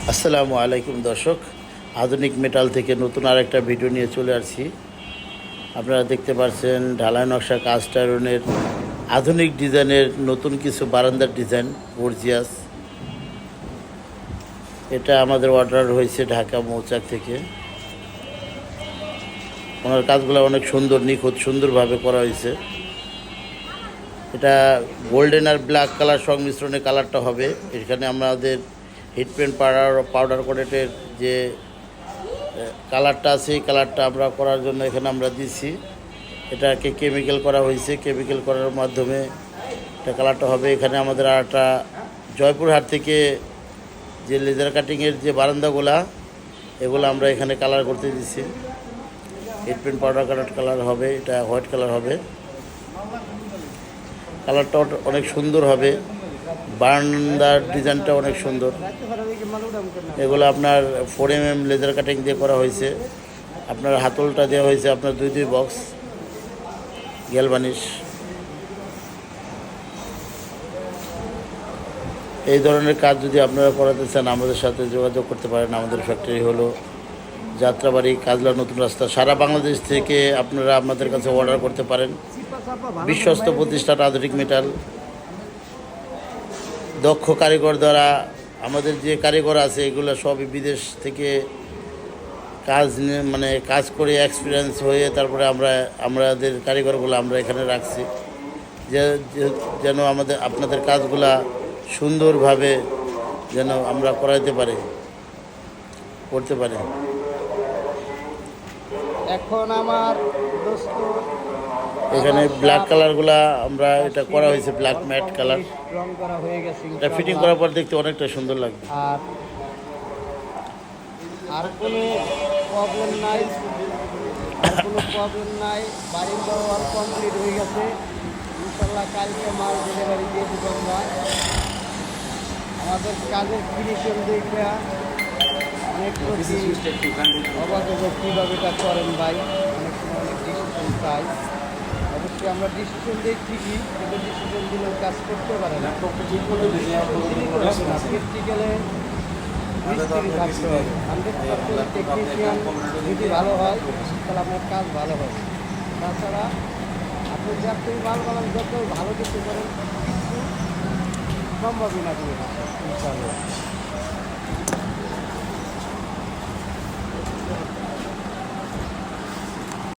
আসসালামু আলাইকুম দর্শক, আধুনিক মেটাল থেকে নতুন আরেকটা ভিডিও নিয়ে চলে আসছি। আপনারা দেখতে পাচ্ছেন ঢালাই নকশা কাস্ট আয়রনের আধুনিক ডিজাইনের নতুন কিছু বারান্দার ডিজাইন গর্জিয়াস। এটা আমাদের অর্ডার হয়েছে ঢাকা মৌচাক থেকে। ওনার কাজগুলো অনেক সুন্দর, নিখুঁত, সুন্দরভাবে করা হয়েছে। এটা গোল্ডেন আর ব্ল্যাক কালার সংমিশ্রণে কালারটা হবে। এখানে আমাদের হিট পেন্ট পাউডার কোটের যে কালারটা আছে এই কালারটা আমরা করার জন্য এখানে আমরা দিচ্ছি। এটাকে কেমিক্যাল করা হয়েছে, কেমিক্যাল করার মাধ্যমে এটা কালারটা হবে। এখানে আমাদের আর একটা জয়পুরহাট থেকে যে লেজার কাটিংয়ের যে বারান্দাগুলা এগুলো আমরা এখানে কালার করতে দিচ্ছি। হিট পেন্ট পাউডার কালার হবে, এটা হোয়াইট কালার হবে। কালারটা অনেক সুন্দর হবে, বারান্দার ডিজাইনটা অনেক সুন্দর। এগুলো আপনার 4mm লেজার কাটিং দিয়ে করা হয়েছে। আপনার হাতলটা দেওয়া হয়েছে আপনার দুই বক্স গ্যালভানিশ। এই ধরনের কাজ যদি আপনারা করাতে চান আমাদের সাথে যোগাযোগ করতে পারেন। আমাদের ফ্যাক্টরি হলো যাত্রাবাড়ি, কাজলা নতুন রাস্তা। সারা বাংলাদেশ থেকে আপনারা আমাদের কাছে অর্ডার করতে পারেন। বিশ্বস্ত প্রতিষ্ঠান আধুনিক মেটাল। দক্ষ কারিগর দ্বারা, আমাদের যে কারিগর আছে এগুলো সবই বিদেশ থেকে কাজ করে এক্সপিরিয়েন্স হয়ে তারপরে আমাদের কারিগরগুলো আমরা এখানে রাখছি যেন আপনাদের কাজগুলা সুন্দরভাবে যেন আমরা করতে পারি। এখন আমার দোস্ত এখানে ব্ল্যাক কালারগুলা আমরা এটা করা হয়েছে, ব্ল্যাক ম্যাট কালার। রং করা হয়ে গেছে, এটা ফিটিং করার পর দেখতে অনেকটা সুন্দর লাগবে। আর কোনো প্রবলেম নাই, বাড়ির দেওয়ার কমপ্লিট হয়ে গেছে। ইনশাল্লাহ কালকে মাল ডেলিভারি দিয়ে দেবো আমরা। আমাদের কাজের ফিনিশিং দেখে অনেক অবাক কীভাবে এটা করেন ভাই। অনেক সময় অনেক ডিসিশন চাই, অবশ্যই আমরা ডিসিশন দিই ঠিকই, কিন্তু ডিসিশন দিলেও কাজ করতে পারে না। প্র্যাকটিক্যালে মিস্ত্রি থাকতে হবে, 100% টেকনিশিয়ান যদি ভালো হয় তাহলে আপনার কাজ ভালো হবে। তাছাড়া আপনি যতই ভালো বানান, যত ভালো কিছু করেন, কিছু সম্ভবই না করে ইনশাআল্লাহ।